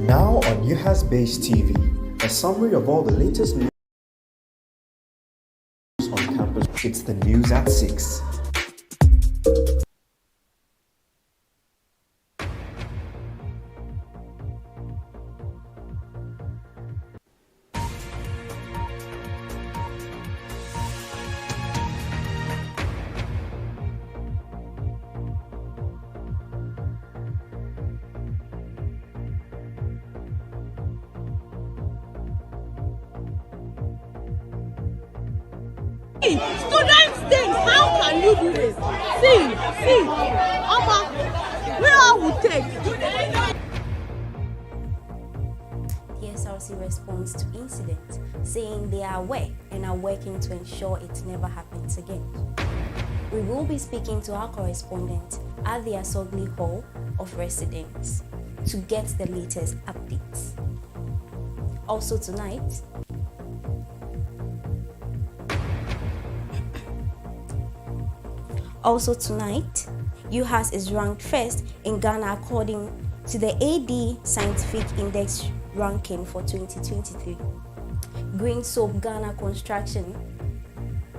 Now on UHAS Base TV, a summary of all the latest news on campus. It's the news at 6. Students think, how can you do this? See, where I will take. The SRC responds to incident, saying they are aware and are working to ensure it never happens again. We will be speaking to our correspondent at the Asogli Hall of Residence to get the latest updates. Also tonight, UHAS is ranked first in Ghana according to the AD Scientific Index ranking for 2023. Green Soap Ghana Construction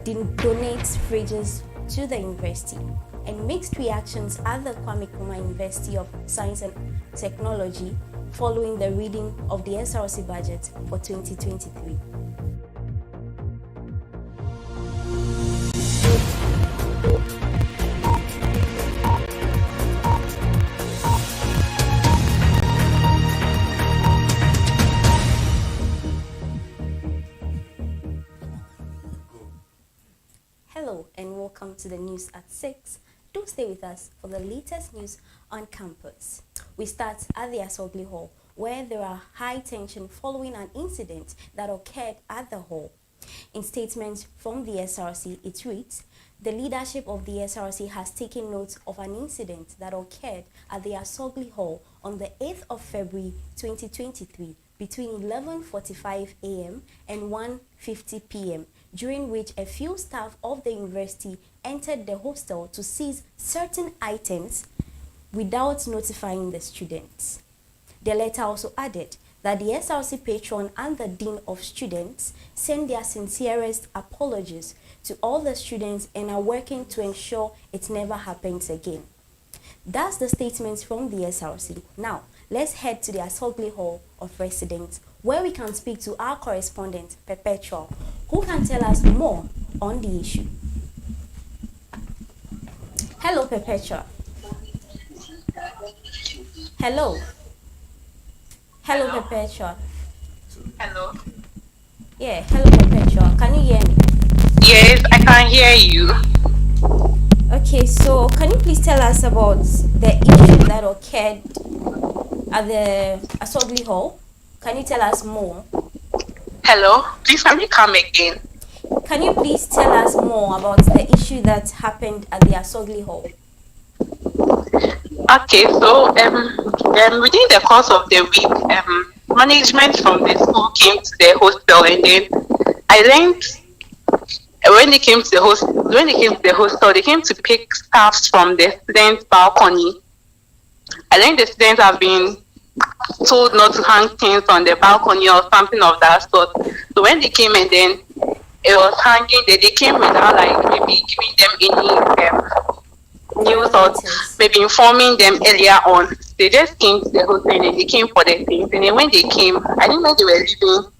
donates fridges to the university, and mixed reactions at the Kwame Nkrumah University of Science and Technology following the reading of the SRC budget for 2023. Hello and welcome to the news at 6. Do stay with us for the latest news on campus. We start at the Asogli Hall, where there are high tension following an incident that occurred at the hall. In statements from the SRC, it reads, the leadership of the SRC has taken note of an incident that occurred at the Asogli Hall on the 8th of February 2023 between 11:45 a.m. and 1:50 p.m., during which a few staff of the university entered the hostel to seize certain items without notifying the students. The letter also added that the SRC patron and the Dean of Students send their sincerest apologies to all the students and are working to ensure it never happens again. That's the statements from the SRC. Now, let's head to the Asogli Hall of Residence, where we can speak to our correspondent, Perpetual, who can tell us more on the issue. Hello, Perpetual. Hello. Hello, Perpetual. Hello. Yeah, hello, Perpetual. Can you hear me? Yes, I can hear you. Okay, so can you please tell us about the issue that occurred at the Asogli Hall? Can you tell us more? Hello. Please can you come again? Can you please tell us more about the issue that happened at the Asogli Hall? Okay, so within the course of the week, management from the school came to the hostel, and then I learned when they came to the hostel, they came to pick staffs from the students' balcony. I learned the students have been told not to hang things on the balcony or something of that sort. So when they came and then it was hanging, they came without like maybe giving them any news or maybe informing them earlier on. They just came to the hostel and they came for their things. And then when they came, I didn't know they were leaving.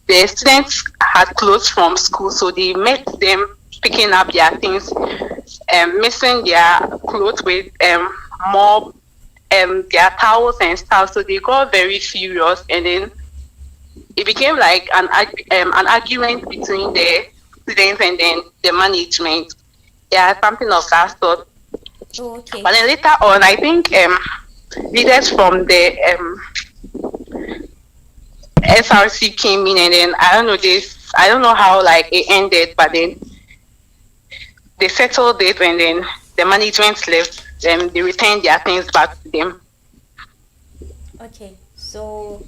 The students had clothes from school, so they met them picking up their things, missing their clothes with more their towels and stuff. So they got very furious, and then it became like an argument between the students and then the management. Yeah, something of that sort. Oh, okay. But then later on, I think leaders from the SRC came in, and then I don't know how like it ended, but then they settled it, and then the management left and they returned their things back to them. Okay, so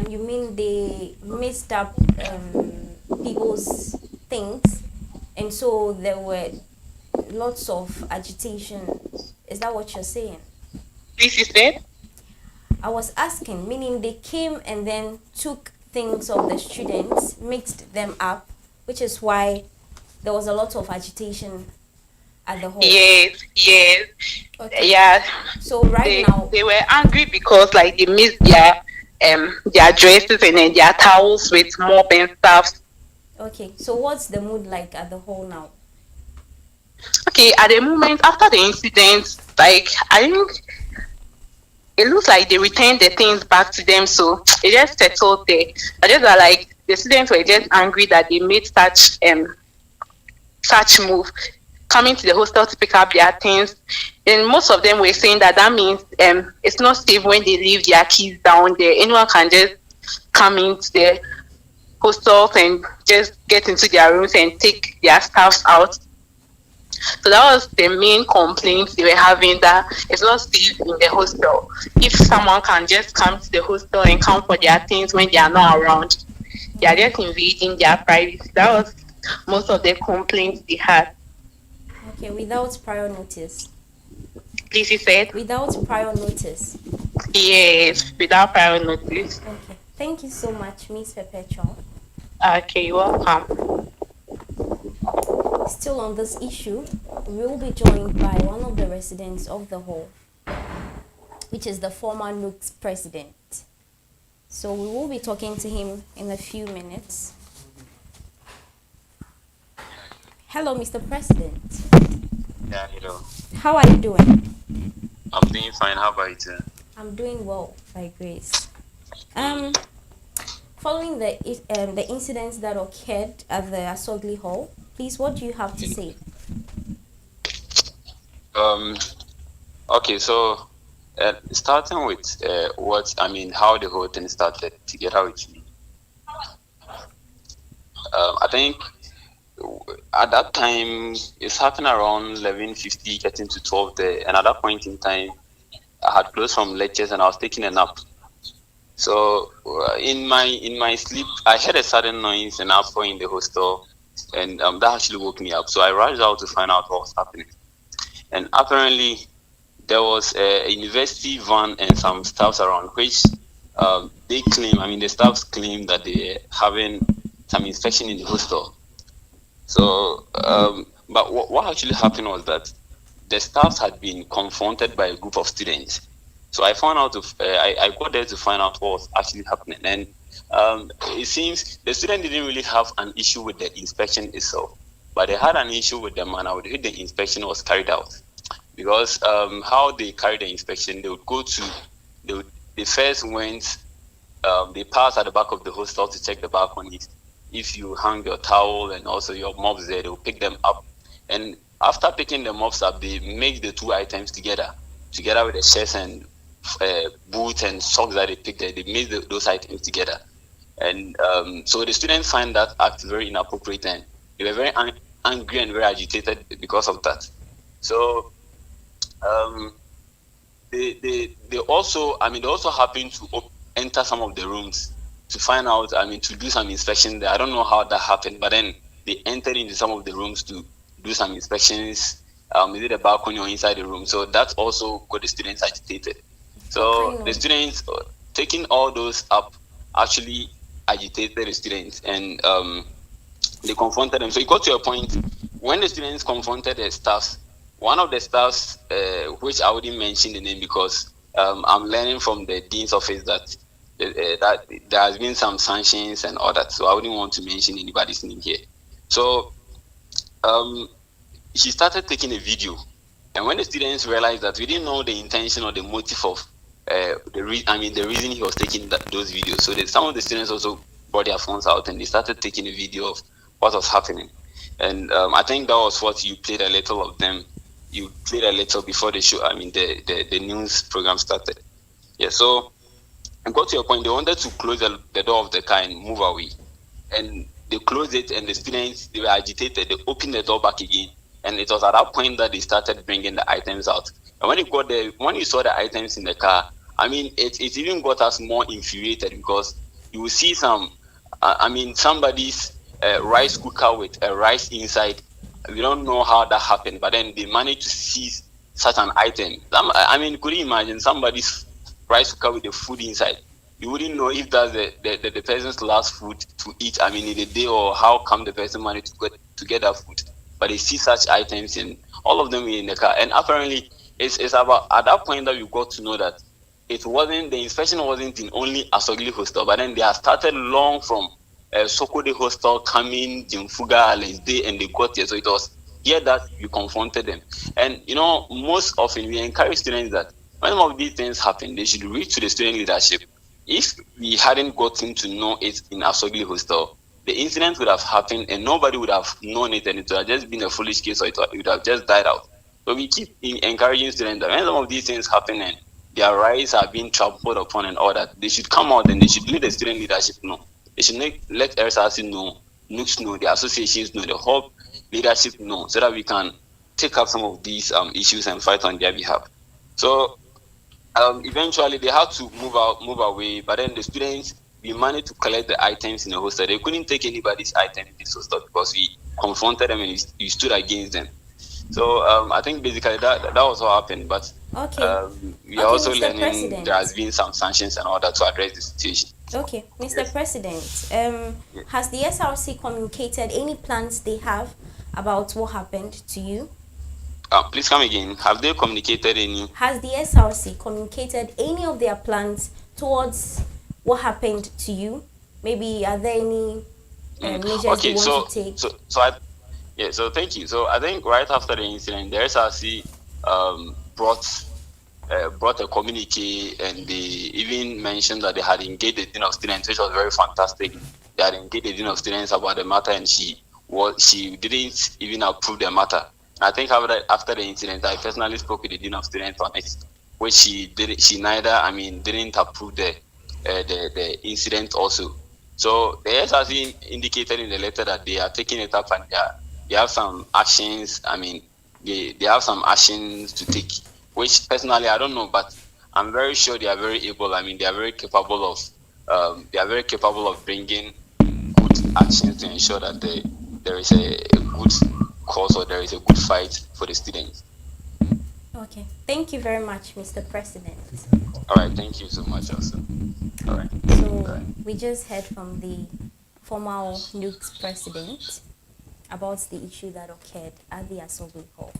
you mean they messed up people's things, and so there were lots of agitation. Is that what you're saying? This is it? I was asking, meaning they came and then took things of the students, mixed them up, which is why there was a lot of agitation at the hall. Yes. Okay. Yeah. So now they were angry because like they missed their dresses and then their towels with mop and stuff. okay. So what's the mood like at the hall now? Okay, at the moment after the incident, like I think it looks like they returned the things back to them, so it just settled there. I just are like the students were just angry that they made such move coming to the hostel to pick up their things. And most of them were saying that means it's not safe when they leave their keys down there. Anyone can just come into the hostels and just get into their rooms and take their stuff out. So that was the main complaint they were having, that it's not safe in the hostel. If someone can just come to the hostel and come for their things when they are not around, they are just invading their privacy. That was most of the complaints they had. Okay, without prior notice. Please, you said? Without prior notice. Yes, without prior notice. Okay, thank you so much, Miss Perpetual. Okay, you're welcome. Still on this issue, we will be joined by one of the residents of the hall, which is the former Nooks president. So we will be talking to him in a few minutes. Hello, Mr. President. Yeah, hello. How are you doing? I'm doing fine. How about you too? I'm doing well, by grace. Following the incidents that occurred at the Asogli Hall, please, what do you have to say? Okay, so starting with how the whole thing started together with me. I think at that time it's happening around 11:50, getting to 12 there, and at that point in time, I had closed from lectures and I was taking a nap. So in my sleep, I heard a sudden noise and uproar in the hostel, and that actually woke me up. So I rushed out to find out what was happening. And apparently, there was a university van and some staffs around, which the staffs claim that they having some inspection in the hostel. So, but what actually happened was that the staffs had been confronted by a group of students. So I found out, I got there to find out what was actually happening. And it seems the student didn't really have an issue with the inspection itself, but they had an issue with the manner with which the inspection was carried out. Because how they carried the inspection, they first went, they passed at the back of the hostel to check the balconies. If you hang your towel and also your mops there, they'll pick them up. And after picking the mops up, they make the two items together with the shirts and boots and socks that they picked there. They made those items together. And so the students find that act very inappropriate, and they were very angry and very agitated because of that. So they also happened to enter some of the rooms to find out, to do some inspection there. I don't know how that happened, but then they entered into some of the rooms to do some inspections, either the balcony or inside the room. So that also got the students agitated. So the students taking all those up actually agitated the students, and they confronted them. So it got to a point when the students confronted the staffs. One of the staffs, which I wouldn't mention the name because I'm learning from the dean's office that there has been some sanctions and all that, so I wouldn't want to mention anybody's name here. So she started taking a video, and when the students realized that we didn't know the intention or the motive of the reason he was taking those videos, so some of the students also brought their phones out and they started taking a video of what was happening. And I think that was what you played a little of them. You played a little before the show. The news program started. Yeah, so I got to a point they wanted to close the door of the car and move away, and they closed it, and the students, they were agitated. They opened the door back again, and it was at that point that they started bringing the items out. And when you saw the items in the car, it even got us more infuriated, because you will see somebody's rice cooker with a rice inside. We don't know how that happened, but then they managed to seize such an item. Could you imagine somebody's rice cooker with the food inside. You wouldn't know if that's the person's last food to eat, I mean, in a day, or how come the person managed to get that food. But they see such items, and all of them were in the car. And apparently, it's about at that point that we got to know that the inspection wasn't in only Asogli Hostel, but then they had started long from Sokode Hostel, coming, Jimfuga, Alensday, and they got here. So it was here that we confronted them. And, most often we encourage students that when some of these things happen, they should reach to the student leadership. If we hadn't gotten to know it in Asogli Hostel, the incident would have happened and nobody would have known it, and it would have just been a foolish case, or it would have just died out. So we keep encouraging students that when some of these things happen and their rights are being trampled upon and all that, they should come out and they should let the student leadership know. They should let RSRC know, NUCS know, the associations know, the whole leadership know, so that we can take up some of these issues and fight on their behalf. So eventually they had to move away, but then the students, we managed to collect the items in the hostel. They couldn't take anybody's item in this hostel because we confronted them and we stood against them. So I think basically that was what happened. But we are also Mr. learning President. there has been some sanctions and all that to address the situation. Okay, Mr. President, has the SRC communicated any plans they have about what happened to you? Please come again. Have they communicated any? Has the SRC communicated any of their plans towards what happened to you? Maybe are there any measures you want to take? So thank you. So I think right after the incident, the SRC brought a communique, and they even mentioned that they had engaged the dean of students, which was very fantastic. They had engaged the dean of students about the matter, and she didn't even approve the matter. I think after the incident, I personally spoke with the dean of students on it, which she didn't approve the incident also. So the SRC indicated in the letter that they are taking it up, and they have some actions. I mean, they have some actions to take, which personally I don't know, but I'm very sure they are very able. I mean, they are very capable of bringing good actions to ensure that there is a good cause, or there is a good fight for the students. Okay, thank you very much, Mr. President. All right, thank you so much, also. All right. So we just heard from the former NUCS president about the issue that occurred at the Asogli Hall.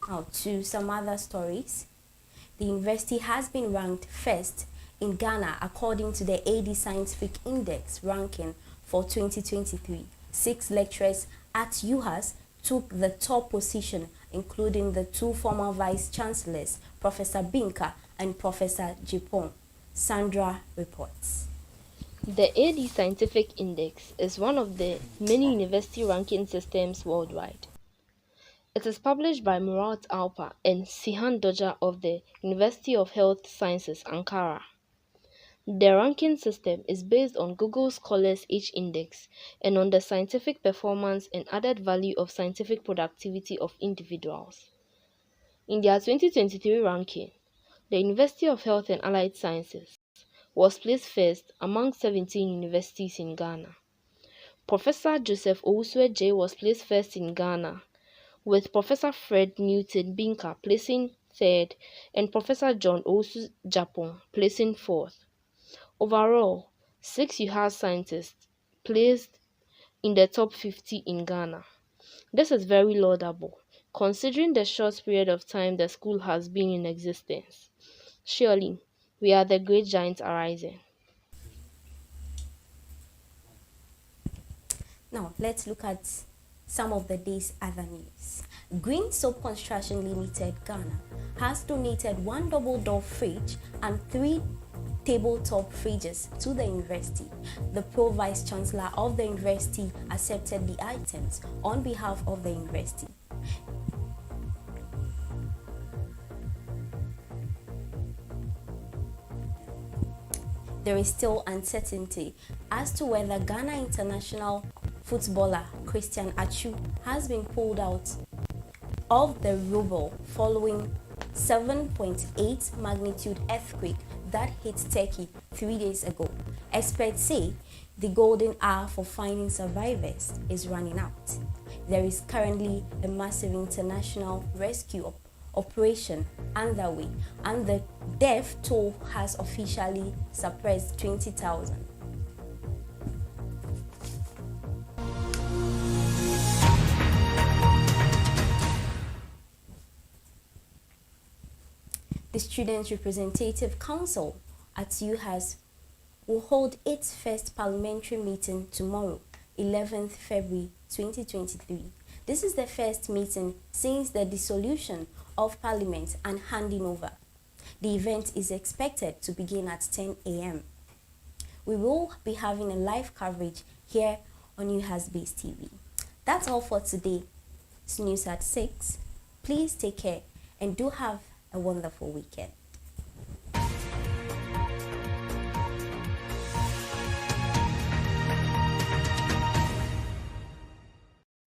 Now, to some other stories. The university has been ranked first in Ghana according to the AD Scientific Index ranking for 2023. 6 lecturers at UHAS took the top position, including the 2 former vice-chancellors, Professor Binka and Professor Jipon. Sandra reports. The AD Scientific Index is one of the many university ranking systems worldwide. It is published by Murat Alpa and Sihan Doja of the University of Health Sciences, Ankara. The ranking system is based on Google Scholar's H-index and on the scientific performance and added value of scientific productivity of individuals. In their 2023 ranking, the University of Health and Allied Sciences was placed first among 17 universities in Ghana. Professor Joseph Owusue J was placed first in Ghana, with Professor Fred Newton Binka placing third and Professor John Owusu Japon placing fourth. Overall, 6 UHAS scientists placed in the top 50 in Ghana. This is very laudable, considering the short period of time the school has been in existence. Surely, we are the great giants arising. Now, let's look at some of the day's other news. Green Soap Construction Limited Ghana has donated 1 double-door fridge and 3 tabletop fridges to the university. The Pro Vice Chancellor of the university accepted the items on behalf of the university. There is still uncertainty as to whether Ghana international footballer Christian Achu has been pulled out of the ruble following 7.8 magnitude earthquake that hit Turkey 3 days ago. Experts say the golden hour for finding survivors is running out. There is currently a massive international rescue operation underway, and the death toll has officially surpassed 20,000. The Student Representative Council at UHAS will hold its first parliamentary meeting tomorrow, 11th February 2023. This is the first meeting since the dissolution of Parliament and handing over. The event is expected to begin at 10 a.m. We will be having a live coverage here on UHAS Base TV. That's all for today. It's News at 6. Please take care and do have a wonderful weekend.